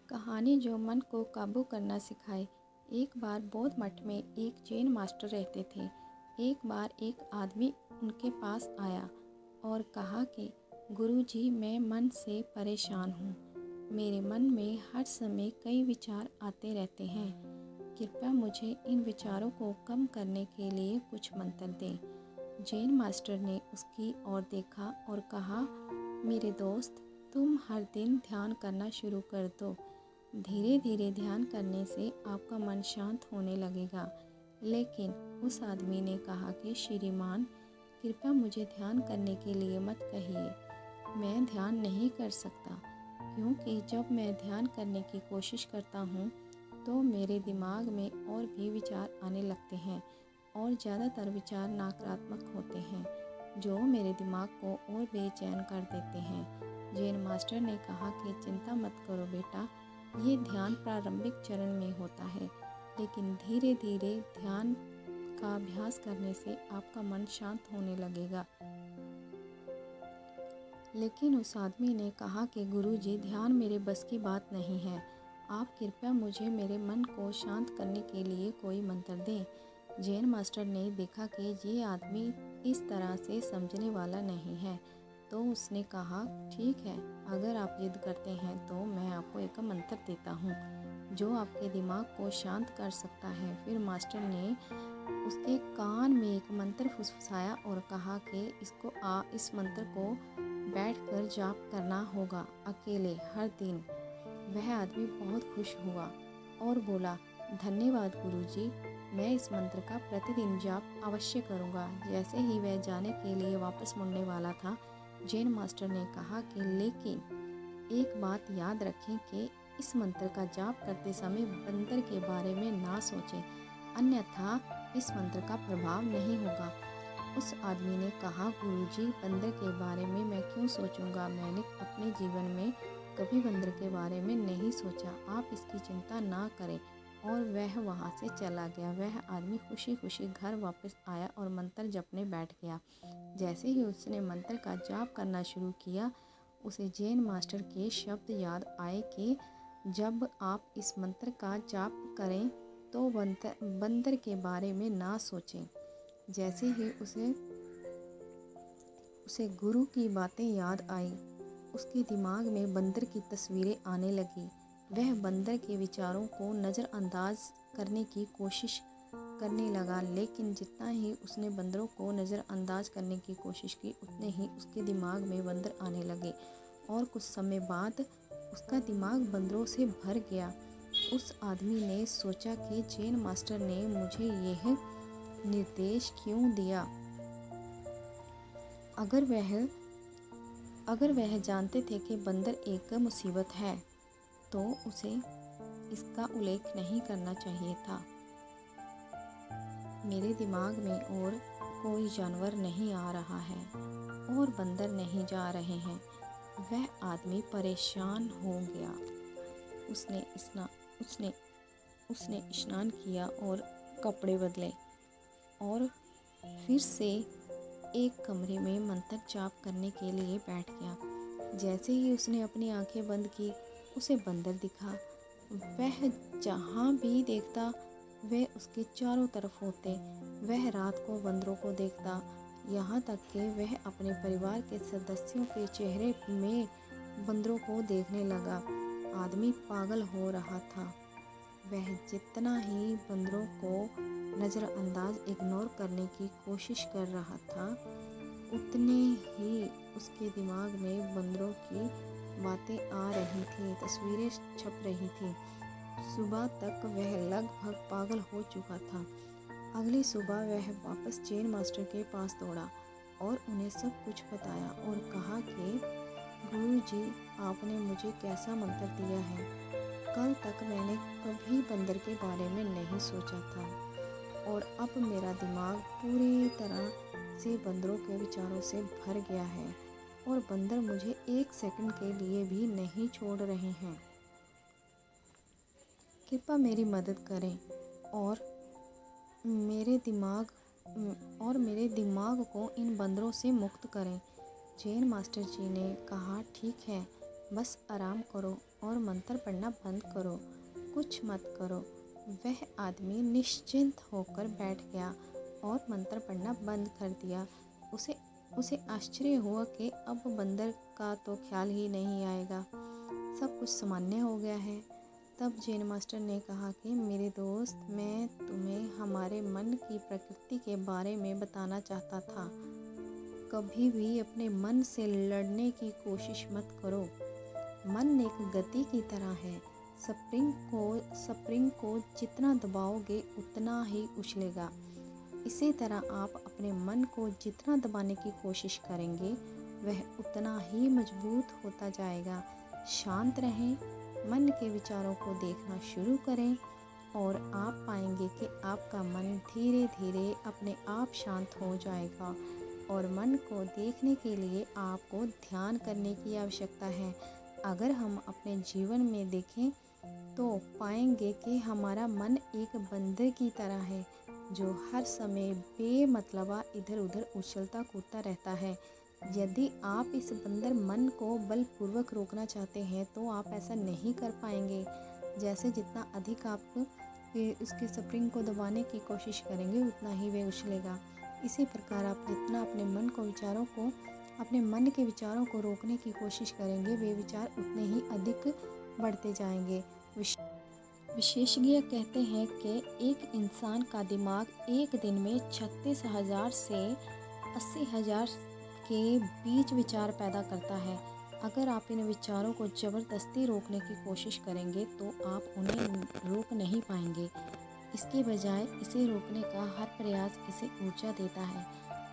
कहानी जो मन को काबू करना सिखाए। एक बार बौद्ध मठ में एक जैन मास्टर रहते थे। एक बार एक आदमी उनके पास आया और कहा कि गुरुजी, मैं मन से परेशान हूँ। मेरे मन में हर समय कई विचार आते रहते हैं। कृपया मुझे इन विचारों को कम करने के लिए कुछ मंत्र दें। जैन मास्टर ने उसकी ओर देखा और कहा, मेरे दोस्त, तुम हर दिन ध्यान करना शुरू कर दो। धीरे धीरे ध्यान करने से आपका मन शांत होने लगेगा। लेकिन उस आदमी ने कहा कि श्रीमान, कृपया मुझे ध्यान करने के लिए मत कहिए। मैं ध्यान नहीं कर सकता, क्योंकि जब मैं ध्यान करने की कोशिश करता हूँ तो मेरे दिमाग में और भी विचार आने लगते हैं और ज़्यादातर विचार नकारात्मक होते हैं, जो मेरे दिमाग को और बेचैन कर देते हैं। जैन मास्टर ने कहा कि चिंता मत करो बेटा, ये ध्यान प्रारंभिक चरण में होता है, लेकिन धीरे धीरे ध्यान का अभ्यास करने से आपका मन शांत होने लगेगा। लेकिन उस आदमी ने कहा कि गुरुजी, ध्यान मेरे बस की बात नहीं है। आप कृपया मुझे मेरे मन को शांत करने के लिए कोई मंत्र दें। जैन मास्टर ने देखा कि ये आदमी इस तरह से समझने वाला नहीं है, तो उसने कहा, ठीक है, अगर आप जिद करते हैं तो मैं आपको एक मंत्र देता हूँ जो आपके दिमाग को शांत कर सकता है। फिर मास्टर ने उसके कान में एक मंत्र फुसफुसाया और कहा कि इस मंत्र को बैठकर जाप करना होगा, अकेले, हर दिन। वह आदमी बहुत खुश हुआ और बोला, धन्यवाद गुरुजी, मैं इस मंत्र का प्रतिदिन जाप अवश्य करूँगा। जैसे ही वह जाने के लिए वापस मुड़ने वाला था, जैन मास्टर ने कहा कि लेकिन एक बात याद रखें कि इस मंत्र का जाप करते समय बंदर के बारे में ना सोचें, अन्यथा इस मंत्र का प्रभाव नहीं होगा। उस आदमी ने कहा, गुरुजी, बंदर के बारे में मैं क्यों सोचूंगा? मैंने अपने जीवन में कभी बंदर के बारे में नहीं सोचा। आप इसकी चिंता ना करें। और वह वहाँ से चला गया। वह आदमी खुशी खुशी घर वापस आया और मंत्र जपने बैठ गया। जैसे ही उसने मंत्र का जाप करना शुरू किया, उसे जैन मास्टर के शब्द याद आए कि जब आप इस मंत्र का जाप करें तो बंदर के बारे में ना सोचें। जैसे ही उसे गुरु की बातें याद आई, उसके दिमाग में बंदर की तस्वीरें आने लगी। वह बंदर के विचारों को नज़रअंदाज करने की कोशिश करने लगा, लेकिन जितना ही उसने बंदरों को नज़रअंदाज करने की कोशिश की, उतने ही उसके दिमाग में बंदर आने लगे और कुछ समय बाद उसका दिमाग बंदरों से भर गया। उस आदमी ने सोचा कि जैन मास्टर ने मुझे यह निर्देश क्यों दिया? अगर वह जानते थे कि बंदर एक मुसीबत है, तो उसे इसका उल्लेख नहीं करना चाहिए था। मेरे दिमाग में और कोई जानवर नहीं आ रहा है और बंदर नहीं जा रहे हैं। वह आदमी परेशान हो गया। उसने स्नान किया और कपड़े बदले और फिर से एक कमरे में मंत्र जाप करने के लिए बैठ गया। जैसे ही उसने अपनी आंखें बंद की, उसे बंदर दिखा। वह जहाँ भी देखता, वह उसके चारों तरफ होते। वह रात को बंदरों को देखता, यहाँ तक कि वह अपने परिवार के सदस्यों के चेहरे में बंदरों को देखने लगा। आदमी पागल हो रहा था। वह जितना ही बंदरों को नज़रअंदाज इग्नोर करने की कोशिश कर रहा था, उतने ही उसके दिमाग में बंदरों की बातें आ रही थी, तस्वीरें छप रही थी। सुबह तक वह लगभग पागल हो चुका था। अगली सुबह वह वापस जैन मास्टर के पास दौड़ा और उन्हें सब कुछ बताया और कहा कि गुरुजी, आपने मुझे कैसा मंत्र दिया है? कल तक मैंने कभी बंदर के बारे में नहीं सोचा था और अब मेरा दिमाग पूरी तरह से बंदरों के विचारों से भर गया है और बंदर मुझे एक सेकंड के लिए भी नहीं छोड़ रहे हैं। कृपया मेरी मदद करें और मेरे दिमाग को इन बंदरों से मुक्त करें। जैन मास्टर जी ने कहा, ठीक है, बस आराम करो और मंत्र पढ़ना बंद करो, कुछ मत करो। वह आदमी निश्चिंत होकर बैठ गया और मंत्र पढ़ना बंद कर दिया। उसे उसे आश्चर्य हुआ कि अब बंदर का तो ख्याल ही नहीं आएगा, सब कुछ सामान्य हो गया है। तब जैन मास्टर ने कहा कि मेरे दोस्त, मैं तुम्हें हमारे मन की प्रकृति के बारे में बताना चाहता था। कभी भी अपने मन से लड़ने की कोशिश मत करो। मन एक गति की तरह है। स्प्रिंग को जितना दबाओगे उतना ही उछलेगा। इसी तरह आप अपने मन को जितना दबाने की कोशिश करेंगे वह उतना ही मजबूत होता जाएगा। शांत रहें, मन के विचारों को देखना शुरू करें और आप पाएंगे कि आपका मन धीरे धीरे अपने आप शांत हो जाएगा। और मन को देखने के लिए आपको ध्यान करने की आवश्यकता है। अगर हम अपने जीवन में देखें तो पाएंगे कि हमारा मन एक बंदर की तरह है जो हर समय बेमतलबा इधर उधर उछलता कूदता रहता है। यदि आप इस बंदर मन को बलपूर्वक रोकना चाहते हैं तो आप ऐसा नहीं कर पाएंगे। जैसे जितना अधिक आप उसके स्प्रिंग को दबाने की कोशिश करेंगे उतना ही वह उछलेगा। इसी प्रकार आप जितना अपने मन के विचारों को रोकने की कोशिश करेंगे वे विचार उतने ही अधिक बढ़ते जाएंगे। विशेषज्ञ कहते हैं कि एक इंसान का दिमाग एक दिन में 36,000 से 80,000 के बीच विचार पैदा करता है। अगर आप इन विचारों को ज़बरदस्ती रोकने की कोशिश करेंगे तो आप उन्हें रोक नहीं पाएंगे। इसके बजाय इसे रोकने का हर प्रयास इसे ऊर्जा देता है।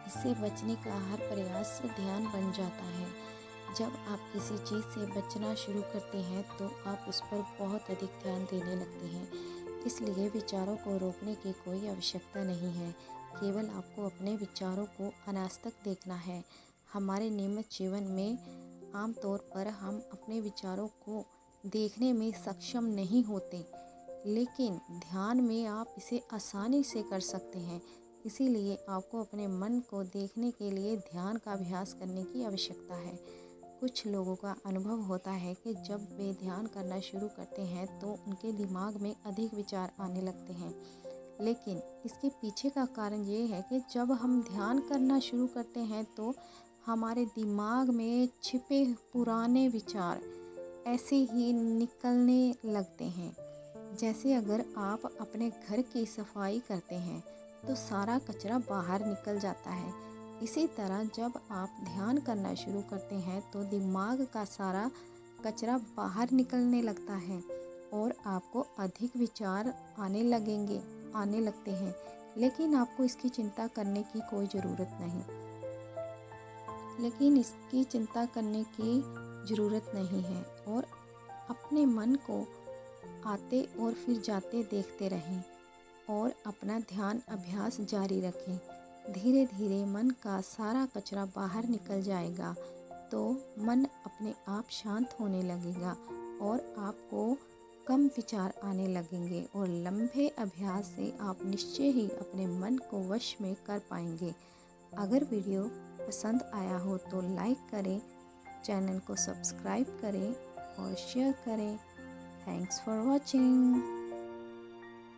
इससे बचने का हर प्रयास ध्यान बन जाता है। जब आप किसी चीज़ से बचना शुरू करते हैं तो आप उस पर बहुत अधिक ध्यान देने लगते हैं। इसलिए विचारों को रोकने की कोई आवश्यकता नहीं है, केवल आपको अपने विचारों को अनासक्त देखना है। हमारे नियमित जीवन में आमतौर पर हम अपने विचारों को देखने में सक्षम नहीं होते, लेकिन ध्यान में आप इसे आसानी से कर सकते हैं। इसीलिए आपको अपने मन को देखने के लिए ध्यान का अभ्यास करने की आवश्यकता है। कुछ लोगों का अनुभव होता है कि जब वे ध्यान करना शुरू करते हैं तो उनके दिमाग में अधिक विचार आने लगते हैं, लेकिन इसके पीछे का कारण ये है कि जब हम ध्यान करना शुरू करते हैं तो हमारे दिमाग में छिपे पुराने विचार ऐसे ही निकलने लगते हैं। जैसे अगर आप अपने घर की सफाई करते हैं तो सारा कचरा बाहर निकल जाता है। इसी तरह जब आप ध्यान करना शुरू करते हैं तो दिमाग का सारा कचरा बाहर निकलने लगता है और आपको अधिक विचार आने लगते हैं, लेकिन आपको इसकी चिंता करने की कोई ज़रूरत नहीं है और अपने मन को आते और फिर जाते देखते रहें और अपना ध्यान अभ्यास जारी रखें। धीरे धीरे मन का सारा कचरा बाहर निकल जाएगा तो मन अपने आप शांत होने लगेगा और आपको कम विचार आने लगेंगे और लंबे अभ्यास से आप निश्चय ही अपने मन को वश में कर पाएंगे। अगर वीडियो पसंद आया हो तो लाइक करें, चैनल को सब्सक्राइब करें और शेयर करें। Thanks for watching.